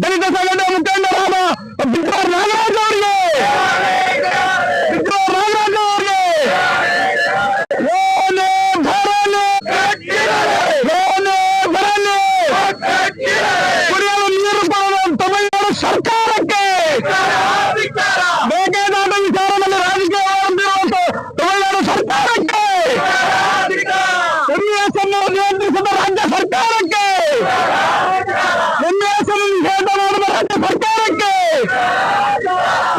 ದಲಿತ ಸಂಘಟನೆ ಮುಖಂಡರಾದ ಬಿಜಾರ್ ನಾಗರಾಜ್ ಅವರಿಗೆ ಏನೇ ಬರಲಿ ಕುಡಿಯಲು ನೀರು ಕೊಡಲು ತಮಿಳುನಾಡು ಸರ್ಕಾರಕ್ಕೆ ಮೇಕೆದಾಟು ವಿಚಾರದಲ್ಲಿ ರಾಜಕೀಯ ಹೊಂದಿರುವಂತ ತಮಿಳುನಾಡು ಸರ್ಕಾರಕ್ಕೆ ಎಂಎಸ್ ಅನ್ನು ನಿಯಂತ್ರಿಸಿದ ರಾಜ್ಯ ಸರ್ಕಾರಕ್ಕೆ ಎಂಎಸ್ ಅನ್ನು ನಿಷೇಧ ಮಾಡಿದ ರಾಜ್ಯ ಸರ್ಕಾರಕ್ಕೆ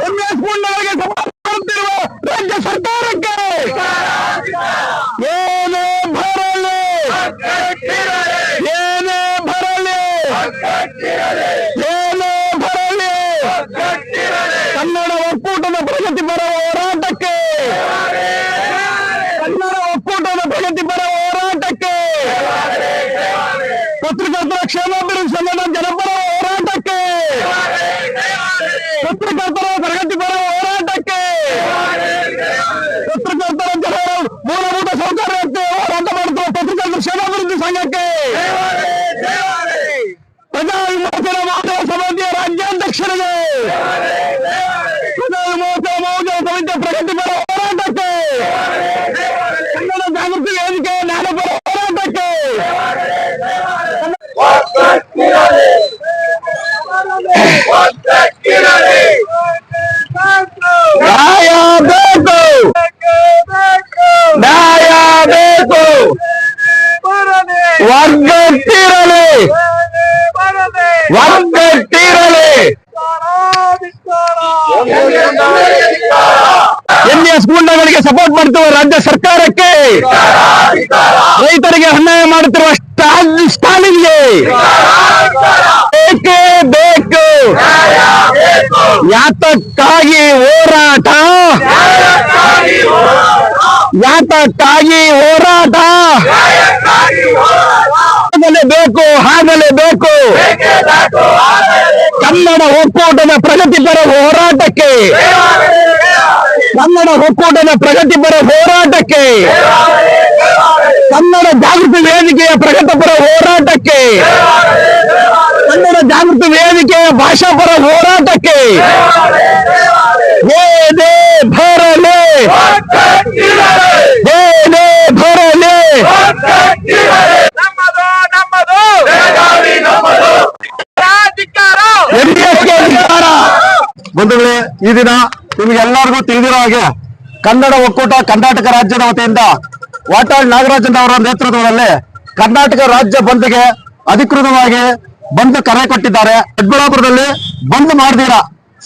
ಎಂಎಸ್ ಪುಂಡವರಿಗೆ ಸಪೋರ್ಟ್ ಮಾಡುತ್ತಿರುವ ರಾಜ್ಯ ಸರ್ಕಾರಕ್ಕೆ ಏನೇ ಬರಲಿ ಏನೇ ಬರಲಿ ಏನೇ ಬರಲಿ ಕನ್ನಡ ಒಕ್ಕೂಟದ ಪ್ರಗತಿಪರ ಹೋರಾಟಕ್ಕೆ ಕನ್ನಡ ಒಕ್ಕೂಟದ ಪ್ರಗತಿಪರ ಹೋರಾಟಕ್ಕೆ ಪತ್ರಕರ್ತರ ಕ್ಷೇಮಾಭಿವೃದ್ಧಿ ಸಂಘದ ಜನಪರ ಹೋರಾಟಕ್ಕೆ ಪತ್ರಕರ್ತರ ಪ್ರಗತಿಪರ ಹೋರಾಟಕ್ಕೆ ಪತ್ರಕರ್ತರ ಜನರ ಮೂಲಭೂತ ಸೌಕರ್ಯಕ್ಕೆ ಹೋರಾಟ ಮಾಡುತ್ತಿರುವ ಪತ್ರಕರ್ತರ ಕ್ಷೇಮಾಭಿವೃದ್ಧಿ ಸಂಘಕ್ಕೆ ಪ್ರಜಾ ವಿಮೋಚನಾ ಮಹೋದಯ ಸಮಿತಿಯ ರಾಜ್ಯಾಧ್ಯಕ್ಷರಿಗೆ ಪ್ರಜಾ ವಿಮೋಚನಾ ಮಹೋದಯ ಸಮಿತಿಯ ಪ್ರಗತಿಪರ ಹೋರಾಟಕ್ಕೆ ಕನ್ನಡ ಜಾಗೃತಿ ವೇದಿಕೆ ಜ್ಞಾನಪರ ಹೋರಾಟಕ್ಕೆ ನ್ಯಾಯ ಬೇಕು ನ್ಯಾಯ ಬೇಕು ಒಗ್ಗಟ್ಟಿರಲಿ ಒಗ್ಗಟ್ಟಿರಲಿ ಎಂಎಸ್ ಗೂಂಡಗಳಿಗೆ ಸಪೋರ್ಟ್ ಮಾಡುತ್ತಿರುವ ರಾಜ್ಯ ಸರ್ಕಾರಕ್ಕೆ ರೈತರಿಗೆ ಅನ್ಯಾಯ ಮಾಡುತ್ತಿರುವ ಸ್ಟಾಲಿನ್ಗೆ ಬೇಕೇ ಬೇಕು ಯಾತಕ್ಕಾಗಿ ಹೋರಾಟ ಯಾತಕ್ಕಾಗಿ ಹೋರಾಟ ಬೇಕು ಆಗಲೇ ಬೇಕು ಕನ್ನಡ ಒಕ್ಕೂಟದ ಪ್ರಗತಿಪರ ಹೋರಾಟಕ್ಕೆ ಕನ್ನಡ ಒಕ್ಕೂಟದ ಪ್ರಗತಿಪರ ಹೋರಾಟಕ್ಕೆ ಕನ್ನಡ ಜಾಗೃತಿ ವೇದಿಕೆಯ ಪ್ರಗತಿಪರ ಹೋರಾಟಕ್ಕೆ ಕನ್ನಡ ಜಾಗೃತಿ ವೇದಿಕೆಯ ಭಾಷಾಪರ ಹೋರಾಟಕ್ಕೆ ಏನೇ ಬರಲಿ ಏನೇ ಬರಲಿ ಬಂಧುಗಳೇ, ಈ ದಿನ ನಿಮಗೆಲ್ಲರಿಗೂ ತಿಳಿದಿರೋ ಹಾಗೆ ಕನ್ನಡ ಒಕ್ಕೂಟ ಕರ್ನಾಟಕ ರಾಜ್ಯದ ವತಿಯಿಂದ ವಾಟಾಳ್ ನಾಗರಾಜನ್ ಅವರ ನೇತೃತ್ವದಲ್ಲಿ ಕರ್ನಾಟಕ ರಾಜ್ಯ ಬಂದ್ಗೆ ಅಧಿಕೃತವಾಗಿ ಬಂದ್ ಕರೆ ಕೊಟ್ಟಿದ್ದಾರೆ. ದೊಡ್ಡಬಳ್ಳಾಪುರದಲ್ಲಿ ಬಂದ್ ಮಾಡದಿರ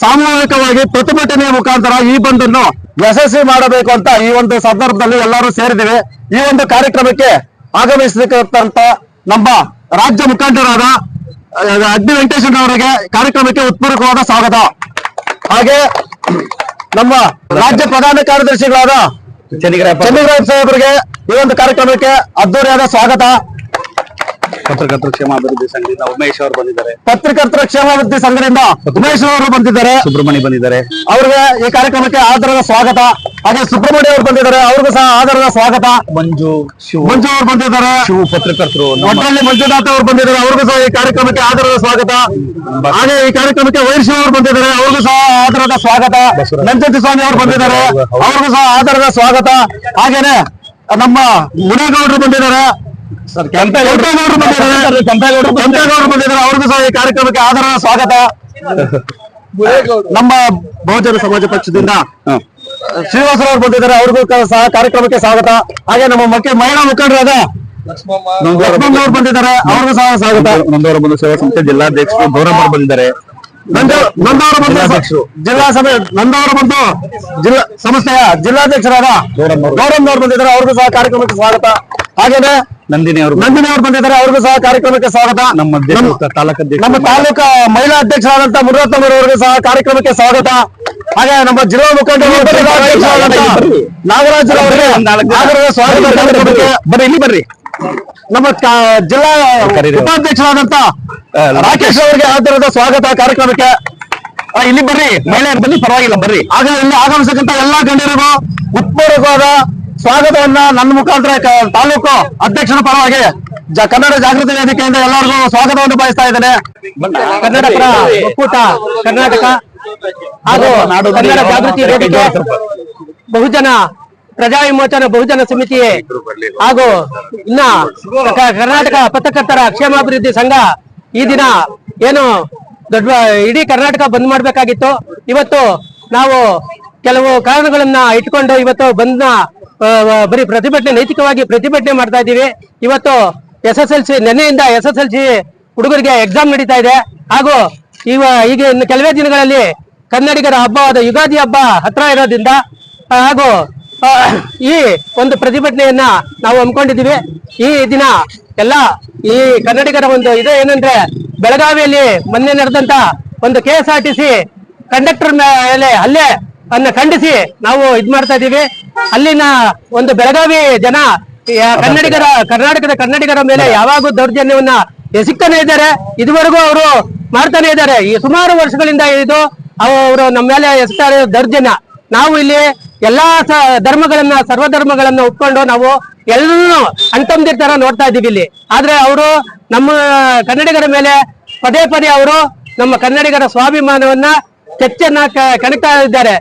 ಸಾಮೂಹಿಕವಾಗಿ ಪ್ರತಿಭಟನೆಯ ಮುಖಾಂತರ ಈ ಬಂದ್ ಅನ್ನು ಯಶಸ್ವಿ ಮಾಡಬೇಕು ಅಂತ ಈ ಒಂದು ಸಂದರ್ಭದಲ್ಲಿ ಎಲ್ಲರೂ ಸೇರಿದ್ದೇವೆ. ಈ ಒಂದು ಕಾರ್ಯಕ್ರಮಕ್ಕೆ ಆಗಮಿಸತಕ್ಕಂತ ನಮ್ಮ ರಾಜ್ಯ ಮುಖಂಡರಾದ ಅಗ್ನಿ ವೆಂಕಟೇಶನ್ ಅವರಿಗೆ ಕಾರ್ಯಕ್ರಮಕ್ಕೆ ಉತ್ಪೂರ್ವಕವಾದ ಸ್ವಾಗತ. ಹಾಗೆ ನಮ್ಮ ರಾಜ್ಯ ಪ್ರಧಾನ ಕಾರ್ಯದರ್ಶಿಗಳಾದ ಚಂದ್ರರಾವ್ ಸಾಹೇಬರಿಗೆ ಈ ಒಂದು ಕಾರ್ಯಕ್ರಮಕ್ಕೆ ಅದ್ದೂರಿಯಾದ ಸ್ವಾಗತ. ಪತ್ರಕರ್ತರ ಕ್ಷೇಮಾಭಿವೃದ್ಧಿ ಸಂಘದಿಂದ ಉಮೇಶ್ ಅವರು ಬಂದಿದ್ದಾರೆ. ಪತ್ರಕರ್ತರ ಕ್ಷೇಮಾಭಿವೃದ್ಧಿ ಸಂಘದಿಂದ ಉಮೇಶ್ ಅವರು ಬಂದಿದ್ದಾರೆ. ಸುಬ್ರಹ್ಮಣ್ಯ ಬಂದಿದ್ದಾರೆ. ಅವ್ರಿಗೆ ಈ ಕಾರ್ಯಕ್ರಮಕ್ಕೆ ಆಧಾರದ ಸ್ವಾಗತ. ಹಾಗೆ ಸುಬ್ರಹ್ಮಣ್ಯ ಅವರು ಬಂದಿದ್ದಾರೆ, ಅವ್ರಿಗೂ ಸಹ ಆಧಾರದ ಸ್ವಾಗತ. ಮಂಜು ಅವರು ಬಂದಿದ್ದಾರೆ. ಶಿವ ಪತ್ರಕರ್ತರು ಒಟ್ಟಲ್ಲಿ ಮಂಜುನಾಥ್ ಅವರು ಬಂದಿದ್ದಾರೆ, ಅವ್ರಿಗೂ ಸಹ ಈ ಕಾರ್ಯಕ್ರಮಕ್ಕೆ ಆಧಾರದ ಸ್ವಾಗತ. ಹಾಗೆ ಈ ಕಾರ್ಯಕ್ರಮಕ್ಕೆ ವೈರ್ಶಿವ ಅವರು ಬಂದಿದ್ದಾರೆ, ಅವ್ರಿಗೂ ಸಹ ಆಧಾರದ ಸ್ವಾಗತ. ನಂಜತಿ ಸ್ವಾಮಿ ಅವರು ಬಂದಿದ್ದಾರೆ, ಅವ್ರಿಗೂ ಸಹ ಆಧಾರದ ಸ್ವಾಗತ. ಹಾಗೇನೆ ನಮ್ಮ ಮುನೇಗೌಡರು ಬಂದಿದ್ದಾರೆ, ಕೆಂಪೇಗೌಡರು ಬಂದಿದ್ದಾರೆ, ಅವ್ರಿಗೂ ಸಹ ಈ ಕಾರ್ಯಕ್ರಮಕ್ಕೆ ಆಧಾರದ ಸ್ವಾಗತ. ನಮ್ಮ ಬಹುಜನ ಸಮಾಜ ಪಕ್ಷದಿಂದ ಶ್ರೀನಿವಾಸರವರು ಬಂದಿದ್ದಾರೆ, ಅವ್ರಿಗೂ ಸಹ ಕಾರ್ಯಕ್ರಮಕ್ಕೆ ಸ್ವಾಗತ. ಹಾಗೆ ನಮ್ಮ ಮಹಿಳಾ ಮುಖಂಡರಾದ ಲಕ್ಷ್ಮಣ್ ಬಂದಿದ್ದಾರೆ, ಅವ್ರಿಗೂ ಸಹ ಸ್ವಾಗತ. ನಂದವರ ಬಂಧು ಸೇವಾ ಸಂಸ್ಥೆ ಜಿಲ್ಲಾಧ್ಯಕ್ಷರು ಗೌರಮ್ಮ ಬಂದಿದ್ದಾರೆ. ಜಿಲ್ಲಾ ಸಭೆ ನಂದವರ ಬಂಧು ಜಿಲ್ಲಾ ಸಂಸ್ಥೆಯ ಜಿಲ್ಲಾಧ್ಯಕ್ಷರಾದ ಗೌರಮ್ಮನವರು ಬಂದಿದ್ದಾರೆ, ಅವ್ರಿಗೂ ಸಹ ಕಾರ್ಯಕ್ರಮಕ್ಕೆ ಸ್ವಾಗತ. ಹಾಗೇನೆ ನಂದಿನಿ ಅವರು ಬಂದಿದ್ದಾರೆ, ಅವ್ರಿಗೂ ಸಹ ಕಾರ್ಯಕ್ರಮಕ್ಕೆ ಸ್ವಾಗತ. ನಮ್ಮ ತಾಲೂಕಾ ಮಹಿಳಾ ಅಧ್ಯಕ್ಷರಾದಂತಹ ಮುರುಘಾತ್ಮರವರಿಗೂ ಸಹ ಕಾರ್ಯಕ್ರಮಕ್ಕೆ ಸ್ವಾಗತ. ಹಾಗೆ ನಮ್ಮ ಜಿಲ್ಲಾ ಮುಖಂಡರು ನಾಗರಾಜ್ ಅವರಿಗೆ ಸ್ವಾಗತ. ಬರ್ರಿ, ಇಲ್ಲಿ ಬರ್ರಿ. ನಮ್ಮ ಜಿಲ್ಲಾ ಉಪಾಧ್ಯಕ್ಷರಾದಂತ ರಾಕೇಶ್ ಅವರಿಗೆ ಆಧಾರದ ಸ್ವಾಗತ ಕಾರ್ಯಕ್ರಮಕ್ಕೆ. ಇಲ್ಲಿ ಬರ್ರಿ, ಮಹಿಳೆಯರು ಬನ್ನಿ, ಪರವಾಗಿಲ್ಲ ಬರ್ರಿ. ಆಗ ಇಲ್ಲಿ ಆಗಮಿಸತಕ್ಕಂತ ಎಲ್ಲಾ ಗಣ್ಯರಿಗೂ ಉತ್ಪೂರ್ವಕವಾದ ಸ್ವಾಗತವನ್ನ ನನ್ನ ಮುಖಾಂತರ ತಾಲೂಕು ಅಧ್ಯಕ್ಷರ ಪರವಾಗಿ ಕನ್ನಡ ಜಾಗೃತಿ ವೇದಿಕೆಯಿಂದ ಎಲ್ಲರಿಗೂ ಸ್ವಾಗತವನ್ನು ಬಯಸ್ತಾ ಇದ್ದೇನೆ. ಕನ್ನಡ ಪರ ಒಕ್ಕೂಟ ಕರ್ನಾಟಕ ಹಾಗೂ ಕನ್ನಡ ಜಾಗೃತಿ ವೇದಿಕೆ, ಬಹುಜನ ಪ್ರಜಾ ವಿಮೋಚನಾ ಬಹುಜನ ಸಮಿತಿ ಹಾಗೂ ಇನ್ನ ಕರ್ನಾಟಕ ಪತ್ರಕರ್ತರ ಕ್ಷೇಮಾಭಿವೃದ್ಧಿ ಸಂಘ ಈ ದಿನ ಏನು ದೊಡ್ಡ ಇಡೀ ಕರ್ನಾಟಕ ಬಂದ್ ಮಾಡ್ಬೇಕಾಗಿತ್ತು. ಇವತ್ತು ನಾವು ಕೆಲವು ಕಾರಣಗಳನ್ನ ಇಟ್ಕೊಂಡು ಇವತ್ತು ಬಂದ್ನ ಬರೀ ಪ್ರತಿಭಟನೆ, ನೈತಿಕವಾಗಿ ಪ್ರತಿಭಟನೆ ಮಾಡ್ತಾ ಇದ್ದೀವಿ. ಇವತ್ತು SSLC ನಿನ್ನೆಯಿಂದ SSLC ಹುಡುಗರಿಗೆ ಎಕ್ಸಾಮ್ ನಡೀತಾ ಇದೆ. ಹಾಗೂ ಈಗ ಇನ್ನು ಕೆಲವೇ ದಿನಗಳಲ್ಲಿ ಕನ್ನಡಿಗರ ಹಬ್ಬವಾದ ಯುಗಾದಿ ಹಬ್ಬ ಹತ್ರ ಇರೋದ್ರಿಂದ ಹಾಗೂ ಈ ಒಂದು ಪ್ರತಿಭಟನೆಯನ್ನ ನಾವು ಹಮ್ಮಿಕೊಂಡಿದ್ದೀವಿ. ಈ ದಿನ ಎಲ್ಲ ಈ ಕನ್ನಡಿಗರ ಒಂದು ಇದು ಏನಂದ್ರೆ, ಬೆಳಗಾವಿಯಲ್ಲಿ ಮೊನ್ನೆ ನಡೆದಂತ ಒಂದು KSRTC ಕಂಡಕ್ಟರ್ ಮೇಲೆ ಹಲ್ಲೆ ಅನ್ನ ಖಂಡಿಸಿ ನಾವು ಇದ್ ಮಾಡ್ತಾ ಇದ್ದೀವಿ. ಅಲ್ಲಿನ ಒಂದು ಬೆಳಗಾವಿ ಜನ ಕರ್ನಾಟಕದ ಕನ್ನಡಿಗರ ಮೇಲೆ ಯಾವಾಗೂ ದೌರ್ಜನ್ಯವನ್ನ ಎಸಗ್ತಾನೆ ಇದ್ದಾರೆ. ಇದುವರೆಗೂ ಅವರು ಮಾಡ್ತಾನೆ ಇದ್ದಾರೆ. ಈ ಸುಮಾರು ವರ್ಷಗಳಿಂದ ಇದು ಅವರು ನಮ್ಮ ಮೇಲೆ ಎಸಗ್ತಾರೆ ದೌರ್ಜನ್ಯ. ನಾವು ಇಲ್ಲಿ ಎಲ್ಲಾ ಧರ್ಮಗಳನ್ನ, ಸರ್ವಧರ್ಮಗಳನ್ನ ಒಪ್ಕೊಂಡು ನಾವು ಎಲ್ಲರೂ ಅಣ್ತಂದಿರ್ ತರ ನೋಡ್ತಾ ಇದ್ದೀವಿ ಇಲ್ಲಿ. ಆದ್ರೆ ಅವರು ನಮ್ಮ ಕನ್ನಡಿಗರ ಮೇಲೆ ಪದೇ ಪದೇ ಅವರು ನಮ್ಮ ಕನ್ನಡಿಗರ ಸ್ವಾಭಿಮಾನವನ್ನ ಕೆಚ್ಚನ್ನ ಕೆಣಕ್ತಾ ಇದ್ದಾರೆ.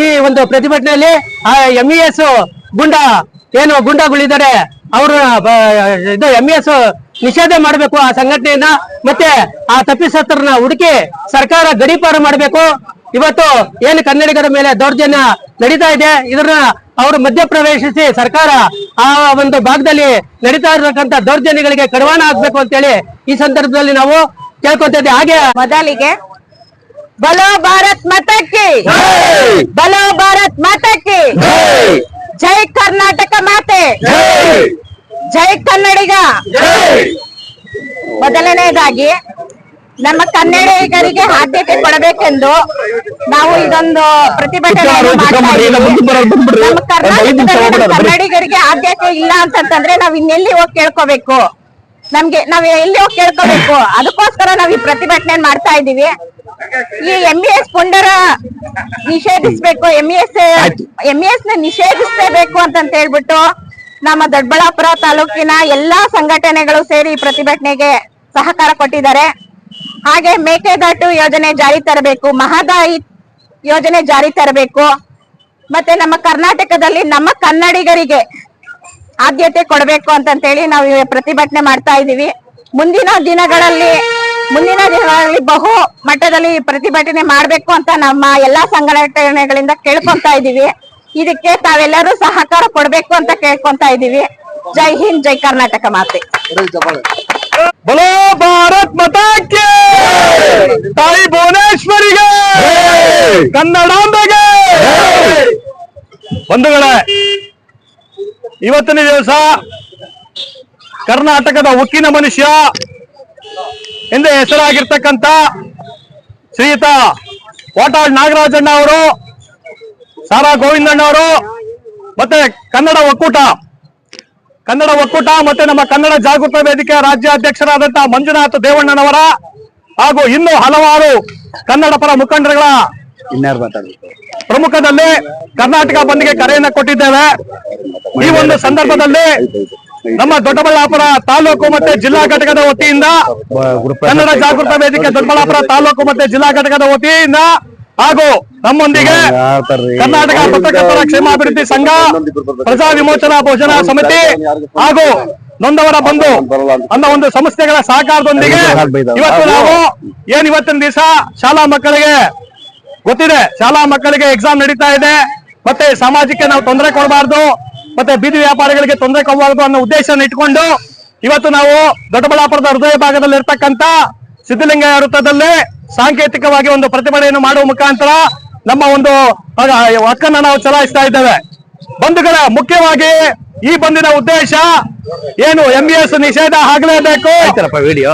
ಈ ಒಂದು ಪ್ರತಿಭಟನೆಯಲ್ಲಿ MES ಗುಂಡಗಳಿದ್ದಾರೆ, ಅವರು ಇದು MES ನಿಷೇಧ ಮಾಡಬೇಕು ಆ ಸಂಘಟನೆಯನ್ನ, ಮತ್ತೆ ಆ ತಪ್ಪಿತಸ್ಥರನ್ನ ಹುಡುಕಿ ಸರ್ಕಾರ ಗಡೀಪಾರು ಮಾಡಬೇಕು. ಇವತ್ತು ಏನು ಕನ್ನಡಿಗರ ಮೇಲೆ ದೌರ್ಜನ್ಯ ನಡೀತಾ ಇದೆ, ಇದನ್ನ ಅವರು ಮಧ್ಯಪ್ರವೇಶಿಸಿ ಸರ್ಕಾರ ಆ ಒಂದು ಭಾಗದಲ್ಲಿ ನಡೀತಾ ಇರತಕ್ಕಂತ ದೌರ್ಜನ್ಯಗಳಿಗೆ ಕಡಿವಾಣ ಆಗ್ಬೇಕು ಅಂತೇಳಿ ಈ ಸಂದರ್ಭದಲ್ಲಿ ನಾವು ಕೇಳ್ಕೊತಾ ಇದ್ದೀವಿ. ಹಾಗೆ ಮೊದಲಿಗೆ ಬಲೋ ಭಾರತ್ ಮಾತಾಕಿ, ಬಲೋ ಭಾರತ್ ಮಾತಾಕಿ, ಜೈ ಕರ್ನಾಟಕ ಮಾತೆ, ಜೈ ಕನ್ನಡಿಗ. ಮೊದಲನೇದಾಗಿ ನಮ್ಮ ಕನ್ನಡಿಗರಿಗೆ ಆದ್ಯತೆ ಕೊಡಬೇಕೆಂದು ನಾವು ಇದೊಂದು ಪ್ರತಿಭಟನೆಯನ್ನು ಮಾಡ್ತಾ ಇದ್ದೀವಿ. ನಮ್ಮ ಕರ್ನಾಟಕದಲ್ಲಿ ಕನ್ನಡಿಗರಿಗೆ ಆದ್ಯತೆ ಇಲ್ಲ ಅಂತಂದ್ರೆ ನಾವ್ ಇನ್ನೆಲ್ಲಿ ಹೋಗಿ ಕೇಳ್ಕೋಬೇಕು, ನಾವ್ ಎಲ್ಲಿ ಹೋಗಿ ಕೇಳ್ಕೋಬೇಕು? ಅದಕ್ಕೋಸ್ಕರ ನಾವ್ ಈ ಪ್ರತಿಭಟನೆ ಮಾಡ್ತಾ ಇದೀವಿ. ಈ MES ಪುಂಡರ ನಿಷೇಧಿಸ್ಬೇಕು, MES ನ ನಿಷೇಧಿಸಬೇಕು ಅಂತ ಹೇಳ್ಬಿಟ್ಟು ನಮ್ಮ ದೊಡ್ಡಬಳ್ಳಾಪುರ ತಾಲೂಕಿನ ಎಲ್ಲಾ ಸಂಘಟನೆಗಳು ಸೇರಿ ಈ ಪ್ರತಿಭಟನೆಗೆ ಸಹಕಾರ ಕೊಟ್ಟಿದ್ದಾರೆ. ಹಾಗೆ ಮೇಕೆದಾಟು ಯೋಜನೆ ಜಾರಿ ತರಬೇಕು, ಮಹದಾಯಿ ಯೋಜನೆ ಜಾರಿ ತರಬೇಕು, ಮತ್ತೆ ನಮ್ಮ ಕರ್ನಾಟಕದಲ್ಲಿ ನಮ್ಮ ಕನ್ನಡಿಗರಿಗೆ ಆದ್ಯತೆ ಕೊಡಬೇಕು ಅಂತಂತೇಳಿ ನಾವು ಪ್ರತಿಭಟನೆ ಮಾಡ್ತಾ ಇದೀವಿ. ಮುಂದಿನ ದಿನಗಳಲ್ಲಿ ಬಹು ಮಟ್ಟದಲ್ಲಿ ಪ್ರತಿಭಟನೆ ಮಾಡ್ಬೇಕು ಅಂತ ನಮ್ಮ ಎಲ್ಲಾ ಸಂಘಟನೆಗಳಿಂದ ಕೇಳ್ಕೊಂತಾ ಇದೀವಿ. ಇದಕ್ಕೆ ತಾವೆಲ್ಲರೂ ಸಹಕಾರ ಕೊಡ್ಬೇಕು ಅಂತ ಕೇಳ್ಕೊಂತಾ ಇದೀವಿ. ಜೈ ಹಿಂದ್, ಜೈ ಕರ್ನಾಟಕ ಮಾತೆ. ಬಲೋ ಭಾರತ್ ಮಾತಾಕ್ಕೆ, ತಾಯಿ ಭುವನೇಶ್ವರಿಗೆ, ಕನ್ನಡಾಂಬೆಗೆ. ಬಂಧುಗಳೇ, ಇವತ್ತಿನ ದಿವಸ ಕರ್ನಾಟಕದ ಉಕ್ಕಿನ ಮನುಷ್ಯ ಎಂದೇ ಹೆಸರಾಗಿರ್ತಕ್ಕಂಥ ಶ್ರೀಯುತ ವಾಟಾಳ್ ನಾಗರಾಜಣ್ಣ ಅವರು, ಸಾರಾ ಗೋವಿಂದಣ್ಣ ಅವರು, ಮತ್ತೆ ಕನ್ನಡ ಒಕ್ಕೂಟ ಮತ್ತೆ ನಮ್ಮ ಕನ್ನಡ ಜಾಗೃತ ವೇದಿಕೆಯ ರಾಜ್ಯಾಧ್ಯಕ್ಷರಾದಂತಹ ಮಂಜುನಾಥ ದೇವಣ್ಣನವರ ಹಾಗೂ ಇನ್ನೂ ಹಲವಾರು ಕನ್ನಡ ಪರ ಮುಖಂಡರುಗಳ ಪ್ರಮುಖದಲ್ಲಿ ಕರ್ನಾಟಕ ಬಂದ್ಗೆ ಕರೆಯನ್ನ ಕೊಟ್ಟಿದ್ದೇವೆ. ಈ ಒಂದು ಸಂದರ್ಭದಲ್ಲಿ ನಮ್ಮ ದೊಡ್ಡಬಳ್ಳಾಪುರ ತಾಲೂಕು ಮತ್ತೆ ಜಿಲ್ಲಾ ಘಟಕದ ವತಿಯಿಂದ, ಕನ್ನಡ ಜಾಗೃತ ವೇದಿಕೆ ದೊಡ್ಡಬಳ್ಳಾಪುರ ತಾಲೂಕು ಮತ್ತೆ ಜಿಲ್ಲಾ ಘಟಕದ ವತಿಯಿಂದ ಹಾಗೂ ನಮ್ಮೊಂದಿಗೆ ಕರ್ನಾಟಕ ಪತ್ರಕರ್ತರ ಕ್ಷೇಮಾಭಿವೃದ್ಧಿ ಸಂಘ, ಪ್ರಜಾ ವಿಮೋಚನಾ ಬಹುಜನ ಸಮಿತಿ ಹಾಗೂ ನೊಂದವರ ಬಂಧು ಅನ್ನೋ ಒಂದು ಸಂಸ್ಥೆಗಳ ಸಹಕಾರದೊಂದಿಗೆ ಇವತ್ತು ನಾವು ಇವತ್ತಿನ ದಿವಸ ಶಾಲಾ ಮಕ್ಕಳಿಗೆ ಗೊತ್ತಿದೆ, ಶಾಲಾ ಮಕ್ಕಳಿಗೆ ಎಕ್ಸಾಮ್ ನಡೀತಾ ಇದೆ, ಮತ್ತೆ ಸಮಾಜಕ್ಕೆ ನಾವು ತೊಂದರೆ ಕೊಡಬಾರ್ದು, ಮತ್ತೆ ಬೀದಿ ವ್ಯಾಪಾರಿಗಳಿಗೆ ತೊಂದರೆ ಕೊಡಬಾರ್ದು ಅನ್ನೋ ಉದ್ದೇಶವನ್ನು ಇಟ್ಕೊಂಡು ಇವತ್ತು ನಾವು ದೊಡ್ಡಬಳ್ಳಾಪುರದ ಹೃದಯ ಭಾಗದಲ್ಲಿ ಇರ್ತಕ್ಕಂಥ ಸಿದ್ದಲಿಂಗಯ್ಯ ವೃತ್ತದಲ್ಲಿ ಸಾಂಕೇತಿಕವಾಗಿ ಒಂದು ಪ್ರತಿಭಟನೆಯನ್ನು ಮಾಡುವ ಮುಖಾಂತರ ನಮ್ಮ ಒಂದು ಹಕ್ಕನ್ನು ನಾವು ಚಲಾಯಿಸ್ತಾ ಇದ್ದೇವೆ. ಬಂಧುಗಳ, ಮುಖ್ಯವಾಗಿ ಈ ಬಂದಿನ ಉದ್ದೇಶ ಏನು, MES ನಿಷೇಧ ಆಗಲೇಬೇಕು,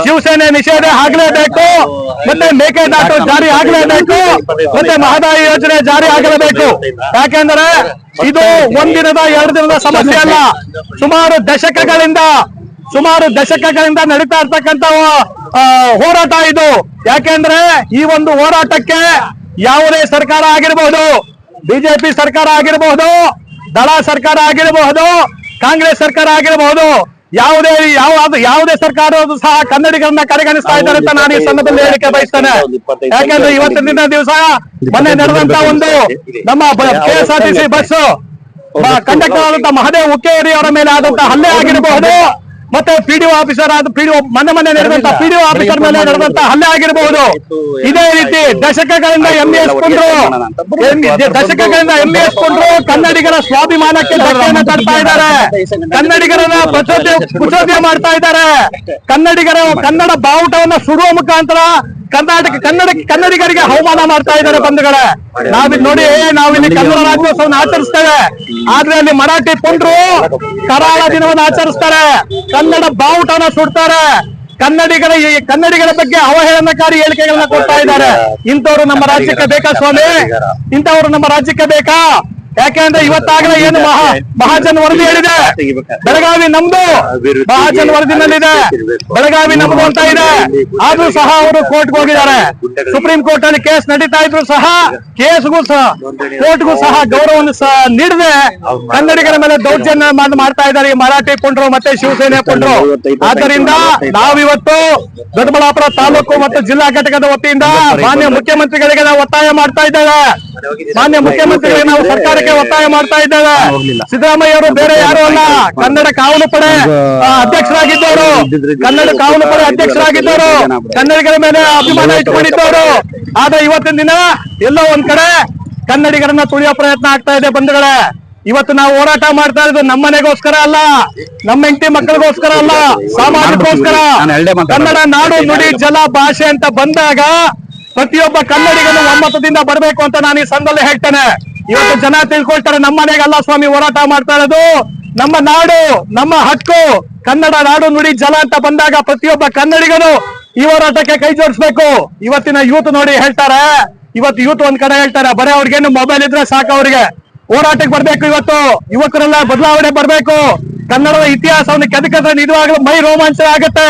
ಶಿವಸೇನೆ ನಿಷೇಧ ಆಗಲೇಬೇಕು, ಮತ್ತೆ ಮೇಕೆದಾಟು ಜಾರಿ ಆಗಲೇಬೇಕು, ಮತ್ತೆ ಮಹದಾಯಿ ಯೋಜನೆ ಜಾರಿ ಆಗಲೇಬೇಕು. ಯಾಕೆಂದ್ರೆ ಇದು ಒಂದಿನದ 2 ದಿನದ ಸಮಸ್ಯೆ ಅಲ್ಲ, ಸುಮಾರು ದಶಕಗಳಿಂದ ನಡೀತಾ ಇರ್ತಕ್ಕಂಥ ಹೋರಾಟ ಇದು. ಯಾಕೆಂದ್ರೆ ಈ ಒಂದು ಹೋರಾಟಕ್ಕೆ ಯಾವುದೇ ಸರ್ಕಾರ ಆಗಿರಬಹುದು, ಬಿಜೆಪಿ ಸರ್ಕಾರ ಆಗಿರಬಹುದು, ದಳ ಸರ್ಕಾರ ಆಗಿರಬಹುದು, ಕಾಂಗ್ರೆಸ್ ಸರ್ಕಾರ ಆಗಿರಬಹುದು, ಯಾವುದೇ ಸರ್ಕಾರವು ಸಹ ಕನ್ನಡಿಗರನ್ನ ಕಡೆಗಣಿಸ್ತಾ ಇದ್ದಾರೆ ಅಂತ ನಾನು ಈ ಸಂದರ್ಭದಲ್ಲಿ ಹೇಳಿಕೆ ಬಯಸ್ತೇನೆ. ಯಾಕೆಂದ್ರೆ ಇವತ್ತಿನ ದಿವಸ ಮೊನ್ನೆ ನಡೆದಂತ ಒಂದು ನಮ್ಮ KSRTC ಬಸ್ ಕಂಡಕ್ಟರ್ ಆದಂತ ಮಹದೇವ್ ಹುಕ್ಕೇರಿ ಅವರ ಮೇಲೆ ಆದಂತ ಹಲ್ಲೆ ಆಗಿರಬಹುದು, ಮತ್ತೆ PDO ಆಫೀಸರ್ ಮೊನ್ನೆ ನಡೆದಂತ PDO ಆಫೀಸರ್ ಮೇಲೆ ನಡೆದಂತ ಹಲ್ಲೆ ಆಗಿರಬಹುದು. ಇದೇ ರೀತಿ ದಶಕಗಳಿಂದ MES ಕೊಂಡ್ರು ಕನ್ನಡಿಗರ ಸ್ವಾಭಿಮಾನಕ್ಕೆ ಧಕ್ಕೆಯನ್ನು ತಡ್ತಾ ಇದ್ದಾರೆ, ಕನ್ನಡಿಗರನ್ನ ಕುಚೋದ್ಯ ಮಾಡ್ತಾ ಇದ್ದಾರೆ, ಕನ್ನಡ ಬಾವುಟವನ್ನ ಸುಡುವ ಮುಖಾಂತರ ಕನ್ನಡಿಗರಿಗೆ ಅವಮಾನ ಮಾಡ್ತಾ ಇದ್ದಾರೆ. ಬಂಧುಗಳೇ, ನಾವಿಲ್ಲಿ ನೋಡಿ, ನಾವಿಲ್ಲಿ ಕನ್ನಡ ರಾಜ್ಯೋತ್ಸವವನ್ನು ಆಚರಿಸ್ತೇವೆ, ಆದ್ರೆ ಅಲ್ಲಿ ಮರಾಠಿ ಪುಂಡ್ರು ಕರಾಳ ದಿನವನ್ನು ಆಚರಿಸ್ತಾರೆ, ಕನ್ನಡ ಬಾವುಟನ ಸುಡ್ತಾರೆ, ಕನ್ನಡಿಗರ ಬಗ್ಗೆ ಅವಹೇಳನಕಾರಿ ಹೇಳಿಕೆಗಳನ್ನ ಕೊಡ್ತಾ ಇದ್ದಾರೆ. ಇಂಥವ್ರು ನಮ್ಮ ರಾಜ್ಯಕ್ಕೆ ಬೇಕಾ ಸ್ವಾಮಿ? ಇಂಥವ್ರು ನಮ್ಮ ರಾಜ್ಯಕ್ಕೆ ಬೇಕಾ? ಯಾಕೆಂದ್ರೆ ಇವತ್ತಾಗಲೇ ಏನು ಮಹಾಜನ್ ವರದಿ ಹೇಳಿದೆ, ಬೆಳಗಾವಿ ನಮ್ದು, ಮಹಾಜನ್ ವರದಿನಲ್ಲಿದೆ ಬೆಳಗಾವಿ ನಮ್ದು ಅಂತ ಇದೆ. ಆದ್ರೂ ಸಹ ಅವರು ಕೋರ್ಟ್ಗೆ ಹೋಗಿದ್ದಾರೆ. ಸುಪ್ರೀಂ ಕೋರ್ಟ್ ಅಲ್ಲಿ ಕೇಸ್ ನಡೀತಾ ಇದ್ರು ಸಹ ಕೋರ್ಟ್ಗೂ ಸಹ ಗೌರವವನ್ನು ನೀಡದೆ ಕನ್ನಡಿಗರ ಮೇಲೆ ದೌರ್ಜನ್ಯ ಮಾಡ್ತಾ ಇದ್ದಾರೆ ಈ ಮರಾಠಿ ಪುಂಡ್ರು ಮತ್ತೆ ಶಿವಸೇನೆ ಪುಂಡ್ರು. ಆದ್ದರಿಂದ ನಾವಿವತ್ತು ದೊಡ್ಡಬಳ್ಳಾಪುರ ತಾಲೂಕು ಮತ್ತು ಜಿಲ್ಲಾ ಘಟಕದ ವತಿಯಿಂದ ಮಾನ್ಯ ಮುಖ್ಯಮಂತ್ರಿಗಳಿಗೆ ನಾವು ಒತ್ತಾಯ ಮಾಡ್ತಾ ಇದ್ದೇವೆ. ಮಾನ್ಯ ಮುಖ್ಯಮಂತ್ರಿಗಳಿಗೆ ನಾವು ಸರ್ಕಾರಕ್ಕೆ ಒತ್ತಾಯ ಮಾಡ್ತಾ ಇದ್ದೇವೆ. ಸಿದ್ದರಾಮಯ್ಯ ಅವರು ಬೇರೆ ಯಾರು ಅಲ್ಲ, ಕನ್ನಡ ಕಾವಲು ಪಡೆ ಅಧ್ಯಕ್ಷರಾಗಿದ್ದವರು, ಕನ್ನಡಿಗರ ಮೇಲೆ ಅಭಿಮಾನ ಇಟ್ಟುಕೊಂಡಿದ್ದವರು. ಆದ್ರೆ ಇವತ್ತಿನ ದಿನ ಎಲ್ಲೋ ಒಂದ್ ಕಡೆ ಕನ್ನಡಿಗರನ್ನ ತುಳಿಯೋ ಪ್ರಯತ್ನ ಆಗ್ತಾ ಇದೆ. ಬಂಧುಗಳೇ, ಇವತ್ತು ನಾವು ಹೋರಾಟ ಮಾಡ್ತಾ ಇರೋದು ನಮ್ಮ ಮನೆಗೋಸ್ಕರ ಅಲ್ಲ, ನಮ್ಮ ಹೆಂಡತಿ ಮಕ್ಕಳಿಗೋಸ್ಕರ ಅಲ್ಲ, ಸಮಾಜಕ್ಕೋಸ್ಕರ. ಕನ್ನಡ ನಾಡು ನುಡಿ ಜಲ ಭಾಷೆ ಅಂತ ಬಂದಾಗ ಪ್ರತಿಯೊಬ್ಬ ಕನ್ನಡಿಗನು ಒಮ್ಮತದಿಂದ ಬರಬೇಕು ಅಂತ ನಾನು ಈ ಸಂದರ್ಭದಲ್ಲಿ ಹೇಳ್ತೇನೆ. ಇವತ್ತು ಜನ ತಿಳ್ಕೊಳ್ತಾರೆ, ನಮ್ಮ ಮನೆಗಲ್ಲ ಸ್ವಾಮಿ ಹೋರಾಟ ಮಾಡ್ತಾ ಇರೋದು, ನಮ್ಮ ನಾಡು, ನಮ್ಮ ಹಕ್ಕು, ಕನ್ನಡ ನಾಡು ನುಡಿ ಜಲ ಅಂತ ಬಂದಾಗ ಪ್ರತಿಯೊಬ್ಬ ಕನ್ನಡಿಗನು ಈ ಹೋರಾಟಕ್ಕೆ ಕೈ ಜೋಡಿಸ್ಬೇಕು. ಇವತ್ತಿನ ಯೂತ್ ನೋಡಿ ಹೇಳ್ತಾರೆ, ಇವತ್ತು ಯೂತ್ ಒಂದ್ ಕಡೆ ಹೇಳ್ತಾರೆ, ಬರೀ ಅವ್ರಿಗೇನು ಮೊಬೈಲ್ ಇದ್ರೆ ಸಾಕು, ಅವ್ರಿಗೆ ಹೋರಾಟಕ್ಕೆ ಬರ್ಬೇಕು. ಇವತ್ತು ಯುವಕರೆಲ್ಲ ಬದಲಾವಣೆ ಬರ್ಬೇಕು. ಕನ್ನಡದ ಇತಿಹಾಸವನ್ನು ಕೆದಕಿದ್ರೆ ನಿಜವಾಗ್ಲೂ ಮೈ ರೋಮಾಂಚನ ಆಗುತ್ತೆ.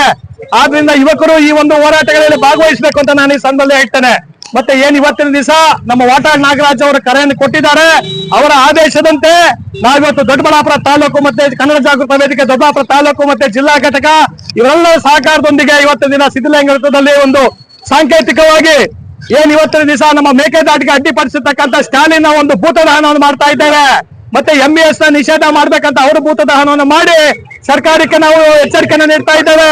ಆದ್ರಿಂದ ಯುವಕರು ಈ ಒಂದು ಹೋರಾಟಗಳಲ್ಲಿ ಭಾಗವಹಿಸಬೇಕು ಅಂತ ನಾನು ಈ ಸಂದರ್ಭದಲ್ಲಿ ಹೇಳ್ತೇನೆ. ಮತ್ತೆ ಏನ್ ಇವತ್ತಿನ ದಿವಸ ನಮ್ಮ ವಾಟಾಳ್ ನಾಗರಾಜ್ ಅವರು ಕರೆಯನ್ನು ಕೊಟ್ಟಿದ್ದಾರೆ, ಅವರ ಆದೇಶದಂತೆ ನಾವಿವತ್ತು ದೊಡ್ಡಬಳ್ಳಾಪುರ ತಾಲೂಕು ಮತ್ತೆ ಕನ್ನಡ ಜಾಗೃತ ವೇದಿಕೆ ದೊಡ್ಡಬಳ್ಳಾಪುರ ತಾಲೂಕು ಮತ್ತೆ ಜಿಲ್ಲಾ ಘಟಕ ಇವರೆಲ್ಲರ ಸಹಕಾರದೊಂದಿಗೆ ಇವತ್ತಿನ ದಿನ ಸಿದ್ಧಲಿಂಗ ವೃತ್ತದಲ್ಲಿ ಒಂದು ಸಾಂಕೇತಿಕವಾಗಿ ಏನ್ ಇವತ್ತಿನ ದಿವಸ ನಮ್ಮ ಮೇಕೆದಾಟಿಗೆ ಅಡ್ಡಿಪಡಿಸತಕ್ಕಂತ ಸ್ಟಾಲಿನ್ ಒಂದು ಭೂತದಹನವನ್ನು ಮಾಡ್ತಾ ಇದ್ದೇವೆ. ಮತ್ತೆ MES ನ ನಿಷೇಧ ಮಾಡ್ಬೇಕಂತ ಅವರು ಭೂತದಹನವನ್ನು ಮಾಡಿ ಸರ್ಕಾರಕ್ಕೆ ನಾವು ಎಚ್ಚರಿಕೆಯನ್ನು ನೀಡ್ತಾ ಇದ್ದೇವೆ.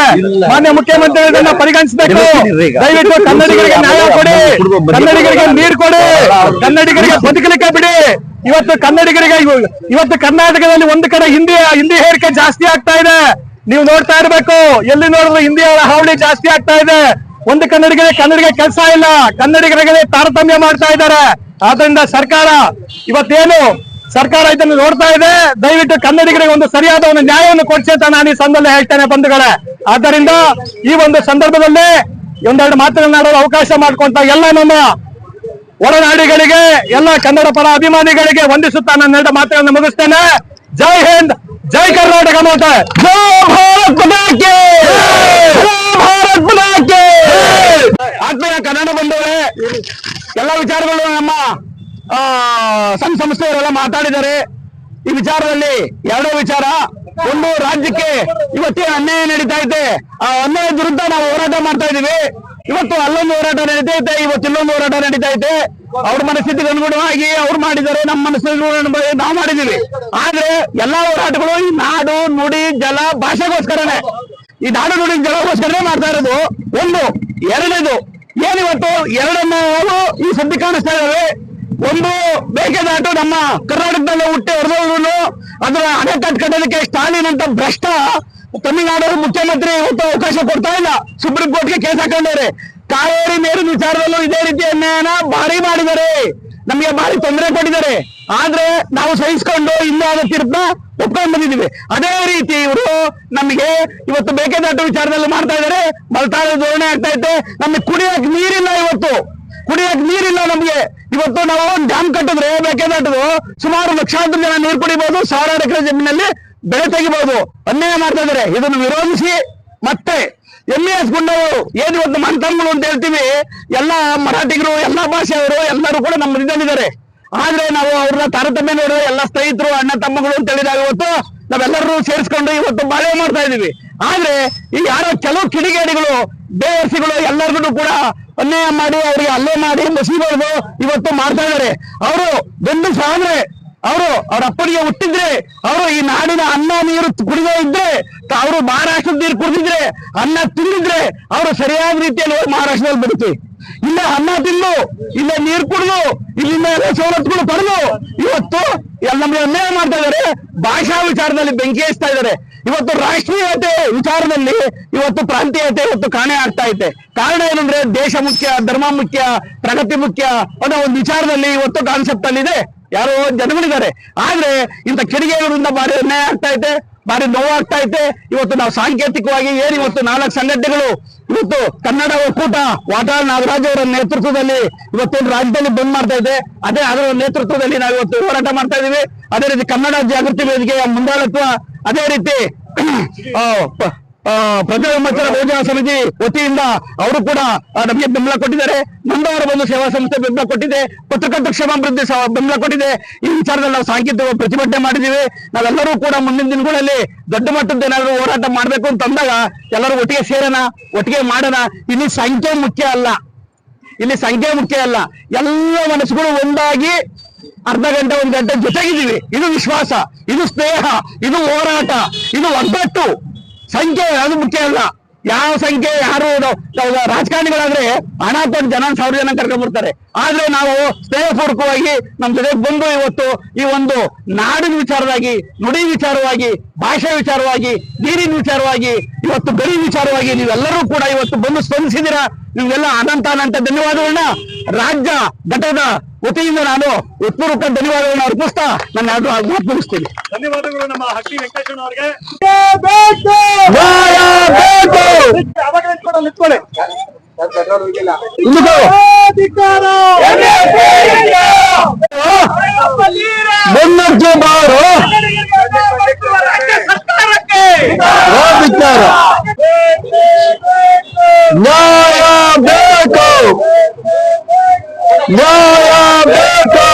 ಮಾನ್ಯ ಮುಖ್ಯಮಂತ್ರಿಗಳನ್ನ ಪರಿಗಣಿಸಬೇಕು. ದಯವಿಟ್ಟು ಕನ್ನಡಿಗರಿಗೆ ನ್ಯಾಯ ಕೊಡಿ, ಕನ್ನಡಿಗರಿಗೆ ನೀರು ಕೊಡಿ, ಕನ್ನಡಿಗರಿಗೆ ಬದುಕಲಿಕ್ಕೆ ಬಿಡಿ. ಇವತ್ತು ಕರ್ನಾಟಕದಲ್ಲಿ ಒಂದು ಕಡೆ ಹಿಂದಿ ಹೇರಿಕೆ ಜಾಸ್ತಿ ಆಗ್ತಾ ಇದೆ. ನೀವು ನೋಡ್ತಾ ಇರ್ಬೇಕು, ಎಲ್ಲಿ ನೋಡಿದ್ರು ಹಿಂದಿ ಹಾವಳಿ ಜಾಸ್ತಿ ಆಗ್ತಾ ಇದೆ. ಒಂದು ಕನ್ನಡಿಗ ಕೆಲಸ ಇಲ್ಲ, ಕನ್ನಡಿಗರಿಗೆ ತಾರತಮ್ಯ ಮಾಡ್ತಾ ಇದ್ದಾರೆ. ಆದ್ರಿಂದ ಸರ್ಕಾರ ಇದನ್ನು ನೋಡ್ತಾ ಇದೆ. ದಯವಿಟ್ಟು ಕನ್ನಡಿಗರಿಗೆ ಒಂದು ಸರಿಯಾದ ಒಂದು ನ್ಯಾಯವನ್ನು ಕೊಡಿಸಿ ಅಂತ ನಾನು ಈ ಸಂದರ್ಭದಲ್ಲಿ ಹೇಳ್ತೇನೆ. ಬಂಧುಗಳೇ, ಆದ್ದರಿಂದ ಈ ಒಂದು ಸಂದರ್ಭದಲ್ಲಿ ಒಂದೆರಡು ಮಾತುಗಳನ್ನಾಡಲು ಅವಕಾಶ ಮಾಡ್ಕೊಂತ ಎಲ್ಲ ನಮ್ಮ ಒಡನಾಡಿಗಳಿಗೆ, ಎಲ್ಲ ಕನ್ನಡ ಪರ ಅಭಿಮಾನಿಗಳಿಗೆ ವಂದಿಸುತ್ತಾ ನನ್ನ ಎರಡು ಮಾತುಗಳನ್ನು ಮುಗಿಸ್ತೇನೆ. ಜೈ ಹಿಂದ್, ಜೈ ಕರ್ನಾಟಕ ಮಾತೆ, ಜೈ ಭಾರತ್ ಮಾತೆ, ಭಾರತ್ ಮಾತೆ. ಆತ್ಮೀಯ ಕನ್ನಡ ಬಂಧುಗಳೇ, ಎಲ್ಲ ವಿಚಾರಗಳು ನಮ್ಮ ಸಂಘ ಸಂಸ್ಥೆಯವರೆಲ್ಲ ಮಾತಾಡಿದ್ದಾರೆ. ಈ ವಿಚಾರದಲ್ಲಿ ಎರಡೇ ವಿಚಾರ. ಒಂದು, ರಾಜ್ಯಕ್ಕೆ ಇವತ್ತೇ ಅನ್ಯಾಯ ನಡೀತಾ ಇದೆ, ಆ ಅನ್ಯಾಯದ ವಿರುದ್ಧ ನಾವು ಹೋರಾಟ ಮಾಡ್ತಾ ಇದೀವಿ. ಇವತ್ತು ಅಲ್ಲೊಂದು ಹೋರಾಟ ನಡೀತಾ ಇದೆ, ಇವತ್ತು ಇಲ್ಲೊಂದು ಹೋರಾಟ ನಡೀತಾ ಇದೆ. ಅವ್ರ ಮನಸ್ಥಿತಿಗೆ ಅನುಗುಣವಾಗಿ ಅವ್ರು ಮಾಡಿದ್ದಾರೆ, ನಮ್ಮ ಮನಸ್ಥಿತಿಗೆ ನಾವು ಮಾಡಿದೀವಿ. ಆದ್ರೆ ಎಲ್ಲಾ ಹೋರಾಟಗಳು ಈ ನಾಡು ನುಡಿ ಜಲ ಭಾಷೆಗೋಸ್ಕರನೇ, ಈ ನಾಡು ನುಡಿ ಜಲಗೋಸ್ಕರನೇ ಮಾಡ್ತಾ ಇರೋದು. ಒಂದು. ಎರಡನೇದು, ಏನಿವತ್ತು ಎರಡನ್ನು ಈ ಸುದ್ದಿ ಕಾಣಿಸ್ತಾ ಇದಾವೆ. ಒಂದು, ಮೇಕೆದಾಟು ನಮ್ಮ ಕರ್ನಾಟಕದಲ್ಲಿ ಹುಟ್ಟಿ ಹೊರದವರು ಅದರ ಅಣೆಕಟ್ಟು ಕಟ್ಟೋದಕ್ಕೆ ಸ್ಟಾಲಿನ್ ಅಂತ ಭ್ರಷ್ಟ ತಮಿಳುನಾಡು ಮುಖ್ಯಮಂತ್ರಿ ಇವತ್ತು ಅವಕಾಶ ಕೊಡ್ತಾ ಇಲ್ಲ. ಸುಪ್ರೀಂ ಕೋರ್ಟ್ಗೆ ಕೇಸ್ ಹಾಕೊಂಡವ್ರೆ. ಕಾವೇರಿ ನೀರಿನ ವಿಚಾರದಲ್ಲೂ ಇದೇ ರೀತಿ ಅನ್ಯಾಯನ ಭಾರಿ ಮಾಡಿದ್ದಾರೆ, ನಮಗೆ ಭಾರಿ ತೊಂದರೆ ಕೊಟ್ಟಿದ್ದಾರೆ. ಆದ್ರೆ ನಾವು ಸಹಿಸ್ಕೊಂಡು ಇನ್ನಾದ ತೀರ್ಪನ್ನ ಒಪ್ಕೊಂಡು ಬಂದಿದ್ದೀವಿ. ಅದೇ ರೀತಿ ಇವರು ನಮಗೆ ಇವತ್ತು ಮೇಕೆದಾಟು ವಿಚಾರದಲ್ಲಿ ಮಾಡ್ತಾ ಇದ್ದಾರೆ. ಮಲ್ತಾಳ ಧೋರಣೆ ಆಗ್ತಾ ಇದೆ. ನಮಗೆ ಕುಡಿಯಕ್ ನೀರಿಲ್ಲ, ಇವತ್ತು ಕುಡಿಯಕ್ ನೀರಿಲ್ಲ ನಮ್ಗೆ. ಇವತ್ತು ನಾವು ಡ್ಯಾಮ್ ಕಟ್ಟಿದ್ರೆ ಮೇಕೆದಾಟದು ಸುಮಾರು ಲಕ್ಷಾಂತರ ಜನ ನೀರು ಕುಡಿಬಹುದು, ಸಾವಿರಾರು ಎಕರೆ ಜಮೀನಲ್ಲಿ ಬೆಳೆ ತೆಗಿಬಹುದು. ಅನ್ಯಾಯ ಮಾಡ್ತಾ ಇದ್ದಾರೆ. ಇದನ್ನು ವಿರೋಧಿಸಿ ಮತ್ತೆ MES ಗುಂಡವರು ಏನ್ ಇವತ್ತು ಮಂತಂಗಳು ಅಂತ ಹೇಳ್ತೀವಿ, ಎಲ್ಲಾ ಮರಾಠಿಗರು, ಎಲ್ಲಾ ಭಾಷೆಯವರು ಎಲ್ಲರೂ ಕೂಡ ನಮ್ಮ ಇದಲ್ಲಿದ್ದಾರೆ. ಆದ್ರೆ ನಾವು ಅವ್ರನ್ನ ತಾರತಮ್ಯ ನೋಡಿದ್ರೆ ಎಲ್ಲ ಸ್ನೇಹಿತರು, ಅಣ್ಣ ತಮ್ಮಗಳು ಅಂತ ಹೇಳಿದಾಗ ಇವತ್ತು ನಾವೆಲ್ಲರೂ ಸೇರಿಸ್ಕೊಂಡು ಇವತ್ತು ಬಾಳೆ ಮಾಡ್ತಾ ಇದೀವಿ. ಆದ್ರೆ ಈ ಯಾರೋ ಕೆಲವು ಕಿಡಿಗೇಡಿಗಳು ಬೇವರ್ಸಿಗಳು ಎಲ್ಲರಿಗೂ ಕೂಡ ಅನ್ಯಾಯ ಮಾಡಿ ಅವ್ರಿಗೆ ಅಲ್ಲೇ ಮಾಡಿ ಮಸೀಬರ್ದು ಇವತ್ತು ಮಾಡ್ತಾ ಇದಾರೆ. ಅವರು ಬೆಂದು ಸಾದ್ರೆ ಅವ್ರ ಅಪ್ಪನಿಗೆ ಹುಟ್ಟಿದ್ರೆ, ಅವರು ಈ ನಾಡಿನ ಅನ್ನ ನೀರು ಕುಡಿದೇ ಇದ್ರೆ, ಅವರು ಮಹಾರಾಷ್ಟ್ರದ ನೀರು ಕುಡಿದಿದ್ರೆ, ಅನ್ನ ತಿಂದಿದ್ರೆ ಅವರು ಸರಿಯಾದ ರೀತಿಯಲ್ಲಿ ಮಹಾರಾಷ್ಟ್ರದಲ್ಲಿ ಬದುಕಿ, ಇಲ್ಲ ಅನ್ನ ತಿಂದು, ಇಲ್ಲ ನೀರು ಕುಡಿದು, ಇಲ್ಲಿಂದ ಎಲ್ಲ ಸವಲತ್ತುಗಳು ಪಡೆದು ಇವತ್ತು ನಮ್ಗೆ ಅನ್ಯಾಯ ಮಾಡ್ತಾ ಇದಾರೆ. ಭಾಷಾ ವಿಚಾರದಲ್ಲಿ ಬೆಂಕಿ ಹಚ್ತಾ ಇದಾರೆ. ಇವತ್ತು ರಾಷ್ಟ್ರೀಯತೆ ವಿಚಾರದಲ್ಲಿ ಇವತ್ತು ಪ್ರಾಂತೀಯತೆ ಇವತ್ತು ಕಾಣೆ ಆಗ್ತಾ ಐತೆ. ಕಾರಣ ಏನಂದ್ರೆ ದೇಶ ಮುಖ್ಯ, ಧರ್ಮ ಮುಖ್ಯ, ಪ್ರಗತಿ ಮುಖ್ಯ ಅನ್ನೋ ಒಂದು ವಿಚಾರದಲ್ಲಿ ಇವತ್ತು ಕಾನ್ಸೆಪ್ಟ್ ಅಲ್ಲಿ ಇದೆ, ಯಾರೋ ಜನಗಳಿದ್ದಾರೆ. ಆದ್ರೆ ಇಂಥ ಕಿಡಿಗೇಡಿಗಳಿಂದ ಭಾರಿ ಅನ್ಯಾಯ ಆಗ್ತಾ ಐತೆ, ಭಾರಿ ನೋವಾಗ್ತಾ ಐತೆ. ಇವತ್ತು ನಾವು ಸಾಂಕೇತಿಕವಾಗಿ ಏನ್ ಇವತ್ತು 4 ಸಂಘಟನೆಗಳು ಇವತ್ತು ಕನ್ನಡ ಒಕ್ಕೂಟ ವಾಟಾಳ್ ನಾಗರಾಜ್ ಅವರ ನೇತೃತ್ವದಲ್ಲಿ ಇವತ್ತೇನು ರಾಜ್ಯದಲ್ಲಿ ಬಂದ್ ಮಾಡ್ತಾ ಇದೆ, ಅದೇ ಅದರ ನೇತೃತ್ವದಲ್ಲಿ ನಾವು ಇವತ್ತು ಹೋರಾಟ ಮಾಡ್ತಾ ಇದೀವಿ. ಅದೇ ರೀತಿ ಕನ್ನಡ ಜಾಗೃತಿ ವೇದಿಕೆಯ ಮುಂದಾಳತ್ವ, ಅದೇ ರೀತಿ ಪ್ರಜಾ ವಿಮೋಚನಾ ಬಹುಜನ ಸಮಿತಿ ವತಿಯಿಂದ ಅವರು ಕೂಡ ನಮಗೆ ಬೆಂಬಲ ಕೊಟ್ಟಿದ್ದಾರೆ. ನಂದವರ ಒಂದು ಸೇವಾ ಸಂಸ್ಥೆ ಬೆಂಬಲ ಕೊಟ್ಟಿದೆ, ಪತ್ರಕರ್ತರ ಕ್ಷೇಮಾಭಿವೃದ್ಧಿ ಬೆಂಬಲ ಕೊಟ್ಟಿದೆ. ಈ ವಿಚಾರದಲ್ಲಿ ನಾವು ಸಾಂಕೇತಿಕ ಪ್ರತಿಭಟನೆ ಮಾಡಿದೀವಿ. ನಾವೆಲ್ಲರೂ ಕೂಡ ಮುಂದಿನ ದಿನಗಳಲ್ಲಿ ದೊಡ್ಡ ಮಟ್ಟದ ಏನಾದ್ರು ಹೋರಾಟ ಮಾಡ್ಬೇಕು ಅಂತ ಅಂದಾಗ ಎಲ್ಲರೂ ಒಟ್ಟಿಗೆ ಸೇರೋಣ, ಒಟ್ಟಿಗೆ ಮಾಡೋಣ. ಇಲ್ಲಿ ಸಂಖ್ಯೆ ಮುಖ್ಯ ಅಲ್ಲ, ಇಲ್ಲಿ ಸಂಖ್ಯೆ ಮುಖ್ಯ ಅಲ್ಲ, ಎಲ್ಲ ಮನಸ್ಸುಗಳು ಒಂದಾಗಿ ಅರ್ಧ ಗಂಟೆ 1 ಗಂಟೆ ಜೊತೆಗಿದ್ದೀವಿ. ಇದು ವಿಶ್ವಾಸ, ಇದು ಸ್ನೇಹ, ಇದು ಹೋರಾಟ, ಇದು ಒಗ್ಗಟ್ಟು. ಸಂಖ್ಯೆ ಅದು ಮುಖ್ಯ ಅಲ್ಲ. ಯಾವ ಸಂಖ್ಯೆ ಯಾರು ರಾಜಕಾರಣಿಗಳಾದ್ರೆ ಹಣ ಕೊಟ್ಟು 1,000 ಜನ ಕರ್ಕೊಂಡ್ ಬರ್ತಾರೆ. ಆದ್ರೆ ನಾವು ಸ್ನೇಹಪೂರ್ವಕವಾಗಿ ನಮ್ ಜೊತೆಗೆ ಬಂದು ಇವತ್ತು ಈ ಒಂದು ನಾಡಿನ ವಿಚಾರವಾಗಿ, ನುಡಿ ವಿಚಾರವಾಗಿ, ಭಾಷೆ ವಿಚಾರವಾಗಿ, ನೀರಿನ ವಿಚಾರವಾಗಿ, ಇವತ್ತು ಗಡಿ ವಿಚಾರವಾಗಿ ನೀವೆಲ್ಲರೂ ಕೂಡ ಇವತ್ತು ಬಂದು ಸ್ಪಂದಿಸಿದ್ದೀರಾ. ನಿಮ್ಗೆಲ್ಲ ಅನಂತ ಧನ್ಯವಾದಗಳನ್ನ ರಾಜ್ಯ ಘಟಕದ ವತಿಯಿಂದ ನಾನು ಹೃತ್ಪೂರ್ವಕ ಧನ್ಯವಾದಗಳನ್ನ ಅರ್ಪಿಸ್ತಾ ನನ್ನ ಮಾತು ಮುಗಿಸ್ತೀನಿ. ಧನ್ಯವಾದಗಳು ನಮ್ಮ ಹಟ್ಟಿ ವೆಂಕಟೇಶ್ವರ ಅವರಿಗೆ. ಬೆನ್ನಕ್ಕೆ ಬಾರೋ ವಿಚಾರ, ನ್ಯಾಯ ಬೇಕು, ನ್ಯಾಯ ಬೇಕು.